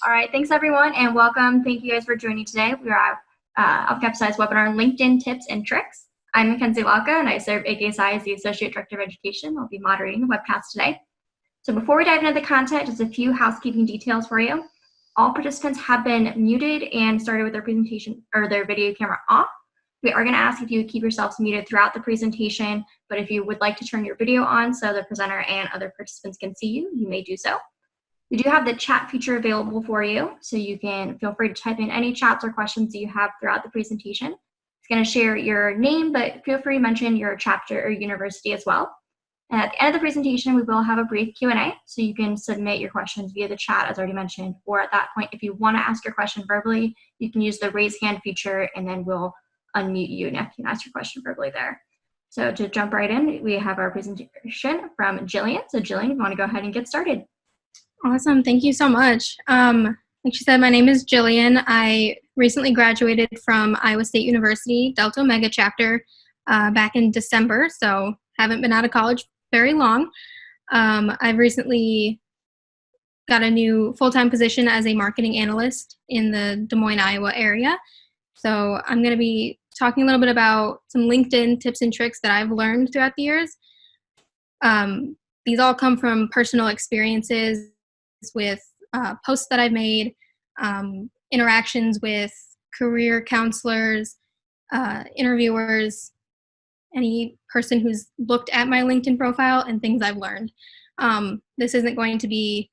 All right, thanks everyone and welcome. Thank you guys for joining today. We are at Upcapsize webinar LinkedIn Tips and Tricks. I'm Mackenzie Walka and I serve AKSI as the Associate Director of Education. I'll be moderating the webcast today. So before we dive into the content, just a few housekeeping details for you. All participants have been muted and started with their presentation or their video camera off. We are going to ask if you would keep yourselves muted throughout the presentation, but if you would like to turn your video on so the presenter and other participants can see you, you may do so. We do have the chat feature available for you, so you can feel free to type in any chats or questions that you have throughout the presentation. It's going to share your name, but feel free to mention your chapter or university as well. And at the end of the presentation, we will have a brief Q&A, so you can submit your questions via the chat, as already mentioned, or at that point, if you want to ask your question verbally, you can use the raise hand feature, and then we'll unmute you and you can ask your question verbally there. So to jump right in, we have our presentation from Jillian. So Jillian, if you want to go ahead and get started. Awesome. Thank you so much. Like she said, my name is Jillian. I recently graduated from Iowa State University, Delta Omega chapter, back in December, so haven't been out of college very long. I've recently got a new full-time position as a marketing analyst in the Des Moines, Iowa area. So I'm going to be talking a little bit about some LinkedIn tips and tricks that I've learned throughout the years. These all come from personal experiences with posts that I've made, interactions with career counselors, interviewers, any person who's looked at my LinkedIn profile, and things I've learned. This isn't going to be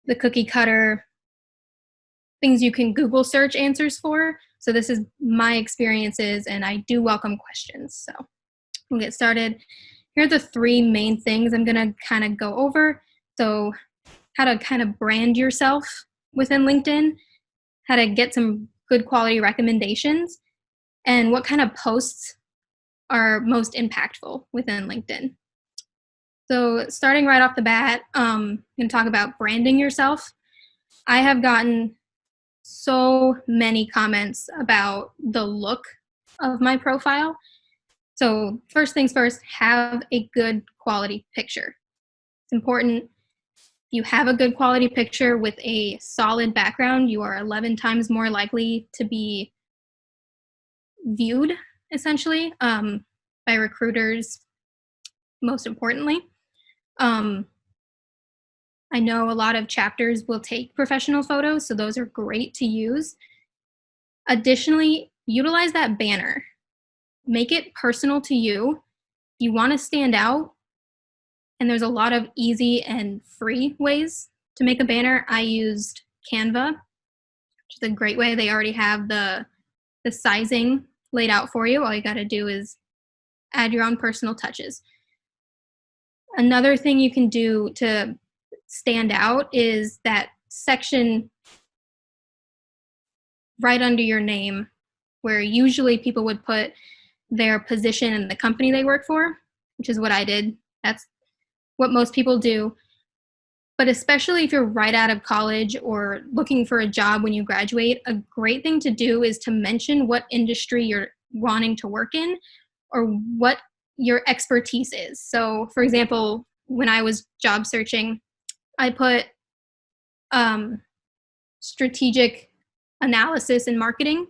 the cookie cutter things you can Google search answers for. So this is my experiences, and I do welcome questions. So we'll get started. Here are the three main things I'm going to kind of go over. So how to kind of brand yourself within LinkedIn, how to get some good quality recommendations, and what kind of posts are most impactful within LinkedIn. So starting right off the bat, I'm going to talk about branding yourself. I have gotten so many comments about the look of my profile. So first things first, have a good quality picture. It's important. You have a good quality picture with a solid background, you are 11 times more likely to be viewed, essentially, by recruiters, most importantly. I know a lot of chapters will take professional photos, so those are great to use. Additionally, utilize that banner. Make it personal to you. You want to stand out, and there's a lot of easy and free ways to make a banner. I used Canva, which is a great way. They already have the sizing laid out for you. All you got to do is add your own personal touches. Another thing you can do to stand out is that section right under your name, where usually people would put their position and the company they work for, which is what I did. That's what most people do. But especially if you're right out of college or looking for a job when you graduate, a great thing to do is to mention what industry you're wanting to work in or what your expertise is. So for example, when I was job searching, I put strategic analysis and marketing,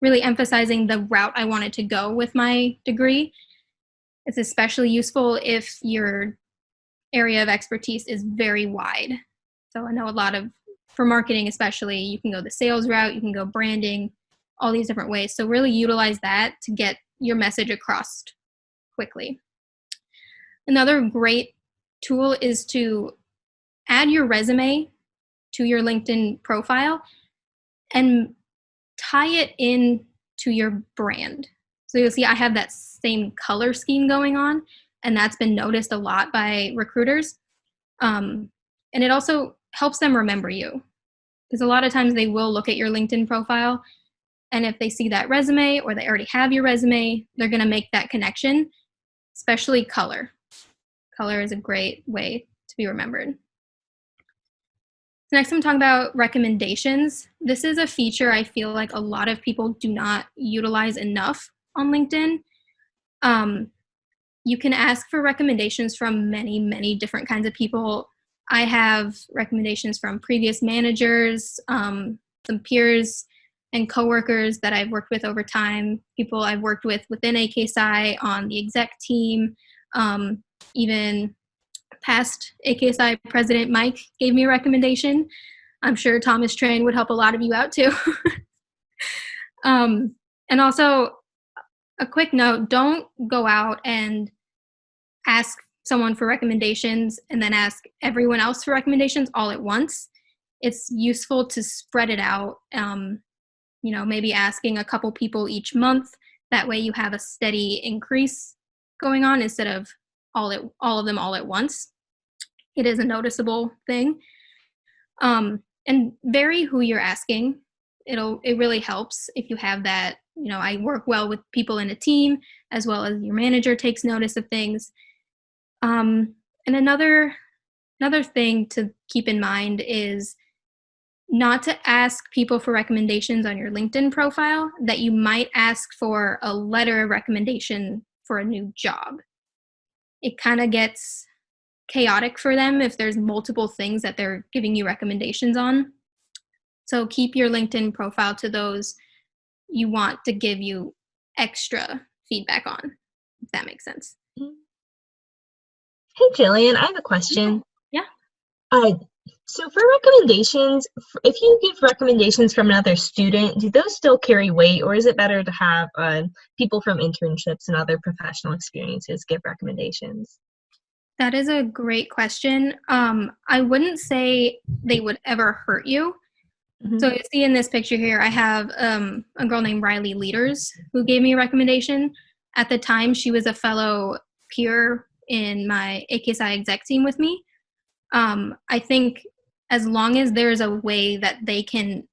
really emphasizing the route I wanted to go with my degree. It's especially useful if your area of expertise is very wide. So I know a lot of, for marketing especially, you can go the sales route, you can go branding, all these different ways. So really utilize that to get your message across quickly. Another great tool is to add your resume to your LinkedIn profile and tie it in to your brand. So you'll see I have that same color scheme going on, and that's been noticed a lot by recruiters. And it also helps them remember you, because a lot of times they will look at your LinkedIn profile, and if they see that resume or they already have your resume, they're going to make that connection, especially color. Color is a great way to be remembered. Next, I'm talking about recommendations. This is a feature I feel like a lot of people do not utilize enough on LinkedIn. You can ask for recommendations from many, many different kinds of people. I have recommendations from previous managers, some peers and coworkers that I've worked with over time, people I've worked with within AKSI on the exec team, even past AKSI President Mike gave me a recommendation. I'm sure Thomas Train would help a lot of you out too. And also, a quick note, don't go out and ask someone for recommendations and then ask everyone else for recommendations all at once. It's useful to spread it out, maybe asking a couple people each month. That way you have a steady increase going on instead of all of them all at once. It is a noticeable thing. And vary who you're asking. It really helps if you have that, I work well with people in a team, as well as your manager takes notice of things. And another thing to keep in mind is not to ask people for recommendations on your LinkedIn profile that you might ask for a letter of recommendation for a new job. It kind of gets chaotic for them if there's multiple things that they're giving you recommendations on. So keep your LinkedIn profile to those you want to give you extra feedback on, if that makes sense. Hey, Jillian, I have a question. Yeah. So for recommendations, if you give recommendations from another student, do those still carry weight, or is it better to have people from internships and other professional experiences give recommendations? That is a great question. I wouldn't say they would ever hurt you. Mm-hmm. So you see in this picture here, I have a girl named Riley Leaders who gave me a recommendation. At the time, she was a fellow peer in my AKSI exec team with me. I think as long as there's a way that they can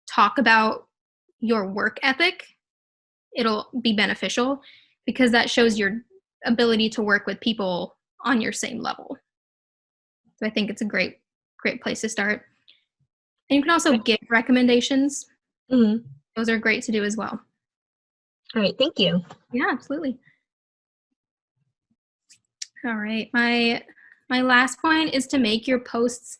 talk about your work ethic, it'll be beneficial because that shows your ability to work with people on your same level. So I think it's a great place to start. And you can also give recommendations. Mm-hmm. Those are great to do as well. All right, thank you. Yeah, absolutely. All right, my last point is to make your posts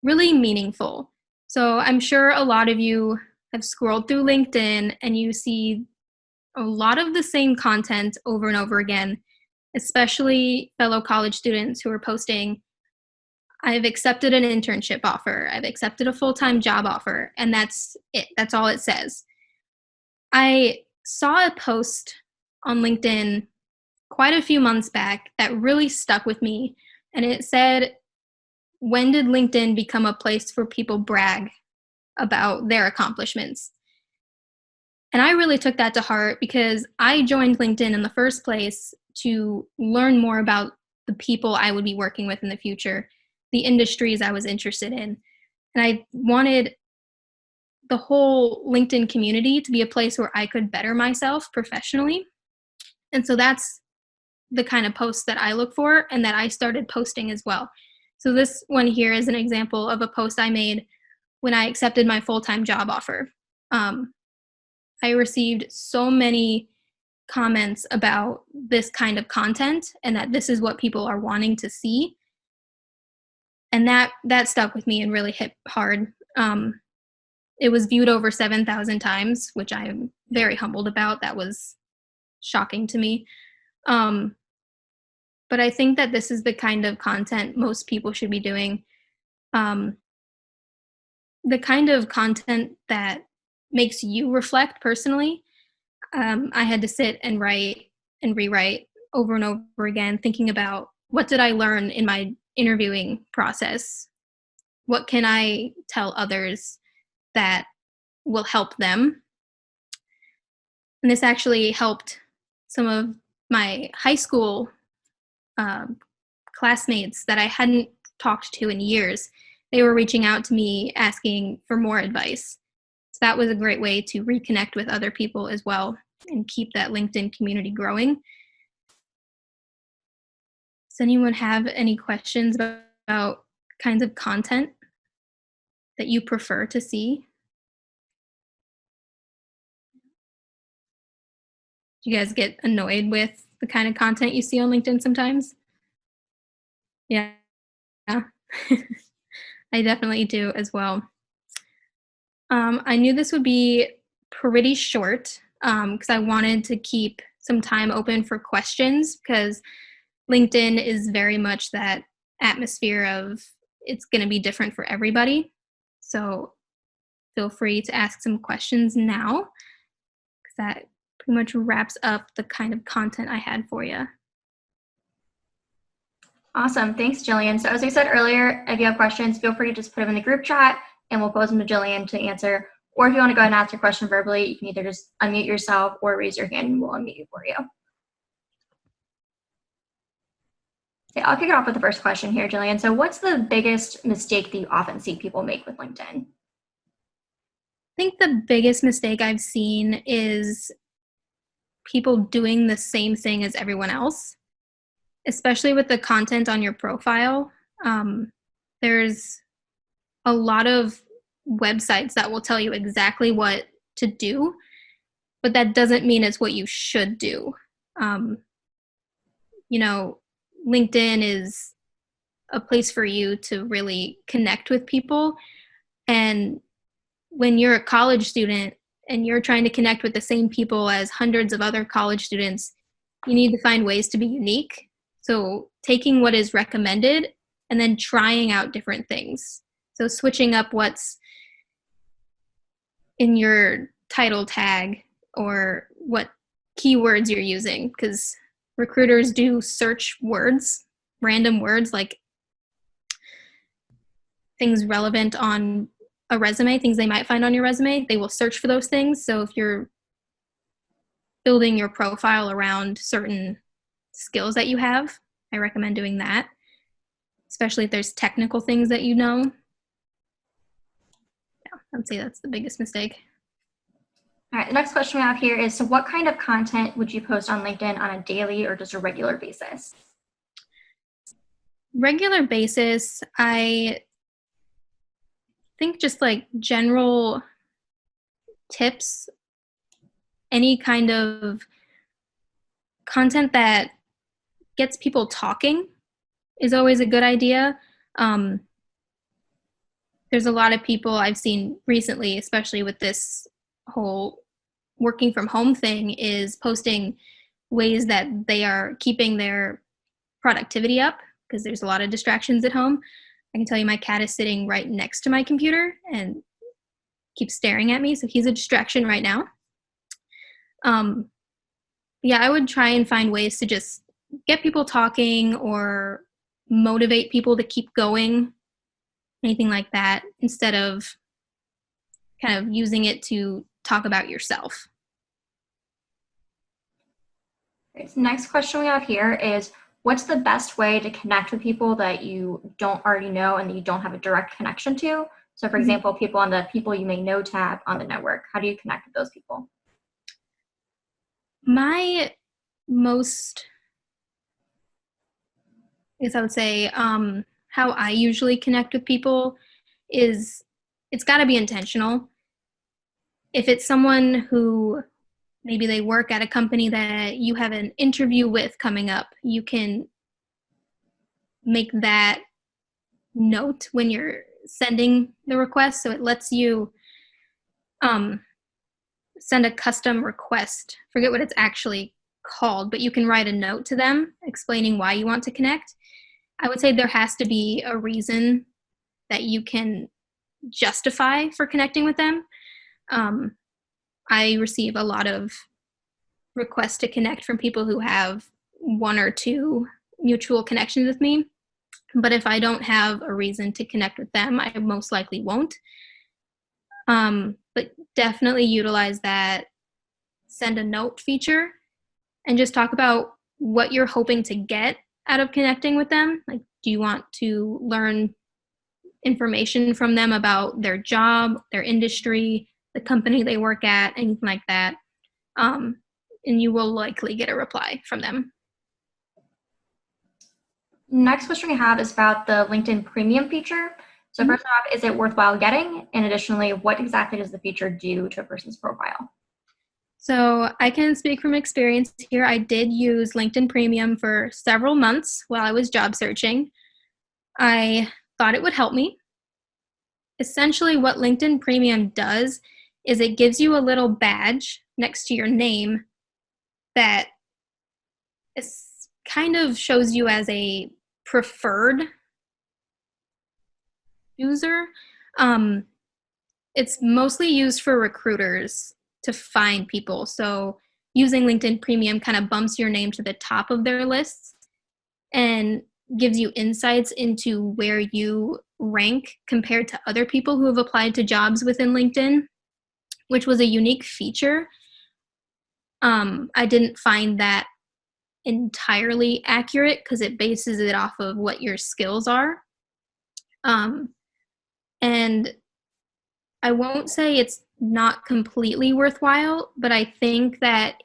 really meaningful. So I'm sure a lot of you have scrolled through LinkedIn and you see a lot of the same content over and over again, especially fellow college students who are posting, I've accepted an internship offer, I've accepted a full-time job offer, and that's it. That's all it says. I saw a post on LinkedIn quite a few months back that really stuck with me, and it said, when did LinkedIn become a place for people brag about their accomplishments? And I really took that to heart because I joined LinkedIn in the first place to learn more about the people I would be working with in the future, the industries I was interested in. And I wanted the whole LinkedIn community to be a place where I could better myself professionally. And so that's the kind of posts that I look for and that I started posting as well. So this one here is an example of a post I made when I accepted my full-time job offer. I received so many comments about this kind of content and that this is what people are wanting to see. And that stuck with me and really hit hard. It was viewed over 7,000 times, which I am very humbled about. That was shocking to me. But I think that this is the kind of content most people should be doing. The kind of content that makes you reflect personally. I had to sit and write and rewrite over and over again, thinking about what did I learn in my interviewing process? What can I tell others that will help them? And this actually helped some of my high school classmates that I hadn't talked to in years. They were reaching out to me asking for more advice. So that was a great way to reconnect with other people as well and keep that LinkedIn community growing. Does anyone have any questions about kinds of content that you prefer to see? Do you guys get annoyed with the kind of content you see on LinkedIn sometimes? Yeah. I definitely do as well. I knew this would be pretty short because I wanted to keep some time open for questions because LinkedIn is very much that atmosphere of it's going to be different for everybody. So feel free to ask some questions now because that pretty much wraps up the kind of content I had for you. Awesome. Thanks, Jillian. So as we said earlier, if you have questions, feel free to just put them in the group chat and we'll post them to Jillian to answer. Or if you want to go ahead and ask your question verbally, you can either just unmute yourself or raise your hand and we'll unmute you for you. Okay, I'll kick it off with the first question here, Jillian. So what's the biggest mistake that you often see people make with LinkedIn? I think the biggest mistake I've seen is people doing the same thing as everyone else, especially with the content on your profile. There's a lot of websites that will tell you exactly what to do, but that doesn't mean it's what you should do. LinkedIn is a place for you to really connect with people. And when you're a college student and you're trying to connect with the same people as hundreds of other college students, you need to find ways to be unique. So taking what is recommended and then trying out different things. So switching up what's in your title tag or what keywords you're using, because recruiters do search words, random words like things relevant on a resume, things they might find on your resume. They will search for those things. So if you're building your profile around certain skills that you have, I recommend doing that, especially if there's technical things that you know. Yeah, I would say that's the biggest mistake. All right, the next question we have here is, so what kind of content would you post on LinkedIn on a daily or just a regular basis? Regular basis, I think just like general tips, any kind of content that gets people talking is always a good idea. There's a lot of people I've seen recently, especially with this whole working from home thing, is posting ways that they are keeping their productivity up because there's a lot of distractions at home. I can tell you my cat is sitting right next to my computer and keeps staring at me, so he's a distraction right now. Yeah, I would try and find ways to just get people talking or motivate people to keep going, anything like that, instead of kind of using it to talk about yourself. Okay, so next question we have here is, what's the best way to connect with people that you don't already know and that you don't have a direct connection to? So for example, people on the people you may know tab on the network, how do you connect with those people? My most, I guess I would say, how I usually connect with people is it's got to be intentional. If it's someone who maybe they work at a company that you have an interview with coming up, you can make that note when you're sending the request. So it lets you send a custom request. Forget what it's actually called, but you can write a note to them explaining why you want to connect. I would say there has to be a reason that you can justify for connecting with them. I receive a lot of requests to connect from people who have one or two mutual connections with me. But if I don't have a reason to connect with them, I most likely won't. But definitely utilize that send a note feature and just talk about what you're hoping to get out of connecting with them. Like, do you want to learn information from them about their job, their industry, the company they work at, anything like that? And you will likely get a reply from them. Next question we have is about the LinkedIn Premium feature. So first off, is it worthwhile getting? And additionally, what exactly does the feature do to a person's profile? So I can speak from experience here. I did use LinkedIn Premium for several months while I was job searching. I thought it would help me. Essentially, what LinkedIn Premium does is it gives you a little badge next to your name that kind of shows you as a preferred user. It's mostly used for recruiters to find people. So using LinkedIn Premium kind of bumps your name to the top of their lists and gives you insights into where you rank compared to other people who have applied to jobs within LinkedIn, which was a unique feature. I didn't find that entirely accurate because it bases it off of what your skills are. And I won't say it's not completely worthwhile, but I think that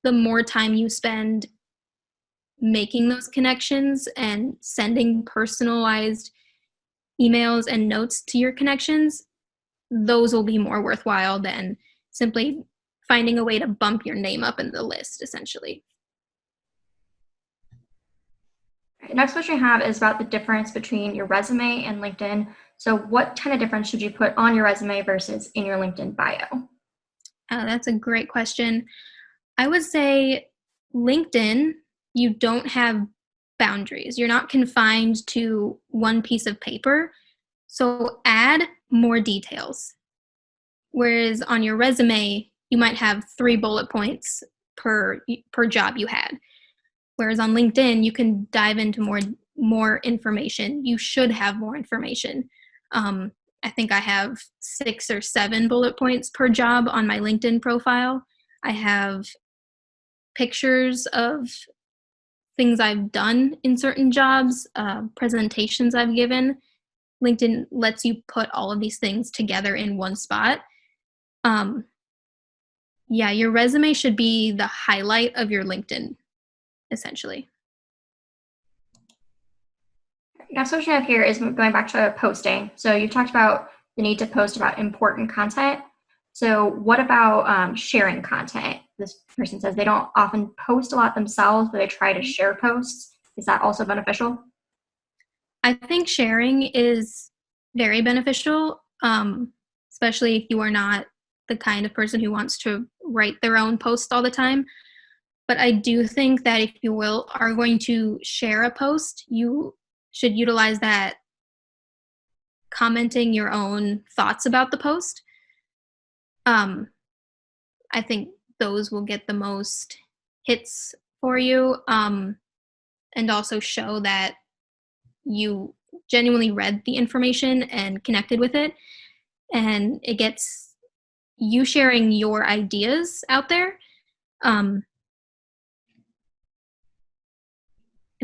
the more time you spend making those connections and sending personalized emails and notes to your connections, those will be more worthwhile than simply finding a way to bump your name up in the list, essentially. Next question I have is about the difference between your resume and LinkedIn. So what kind of difference should you put on your resume versus in your LinkedIn bio? That's a great question. I would say LinkedIn, you don't have boundaries. You're not confined to one piece of paper. So add more details. Whereas on your resume, you might have 3 bullet points per job you had. Whereas on LinkedIn, you can dive into more information. You should have more information. I think I have 6 or 7 bullet points per job on my LinkedIn profile. I have pictures of things I've done in certain jobs, presentations I've given. LinkedIn lets you put all of these things together in one spot. Your resume should be the highlight of your LinkedIn, essentially. Next question I have here is going back to posting. So you've talked about the need to post about important content. So what about sharing content? This person says they don't often post a lot themselves, but they try to share posts. Is that also beneficial? I think sharing is very beneficial, especially if you are not the kind of person who wants to write their own posts all the time. But I do think that if you are going to share a post, you should utilize that commenting your own thoughts about the post. I think those will get the most hits for you, and also show that you genuinely read the information and connected with it. And it gets you sharing your ideas out there. And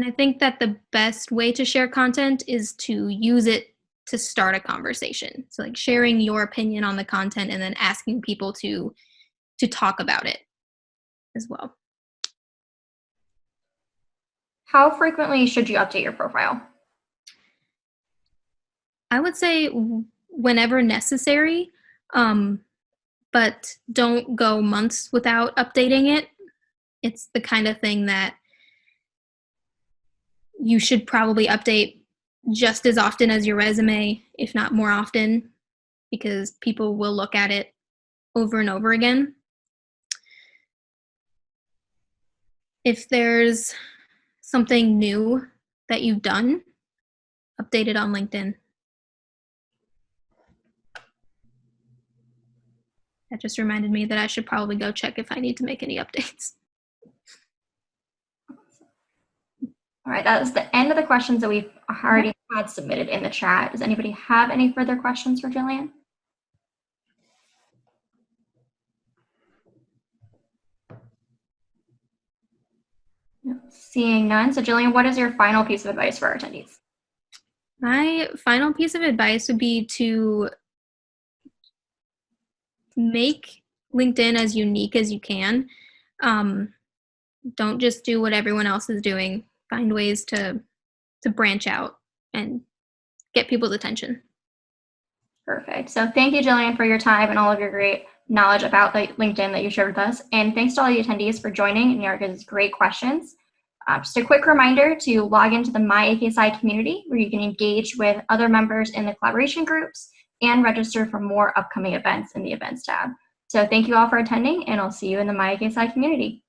I think that the best way to share content is to use it to start a conversation. So like sharing your opinion on the content and then asking people to talk about it as well. How frequently should you update your profile? I would say whenever necessary, but don't go months without updating it. It's the kind of thing that you should probably update just as often as your resume, if not more often, because people will look at it over and over again. If there's something new that you've done, update it on LinkedIn. That just reminded me that I should probably go check if I need to make any updates. All right, that is the end of the questions that we've already had submitted in the chat. Does anybody have any further questions for Jillian? No, seeing none. So Jillian, what is your final piece of advice for our attendees? My final piece of advice would be to make LinkedIn as unique as you can. Don't just do what everyone else is doing. Find ways to branch out and get people's attention. Perfect. So thank you, Jillian, for your time and all of your great knowledge about LinkedIn that you shared with us. And thanks to all the attendees for joining and your great questions. Just a quick reminder to log into the My AKSI community, where you can engage with other members in the collaboration groups and register for more upcoming events in the events tab. So thank you all for attending, and I'll see you in the My AKSI community.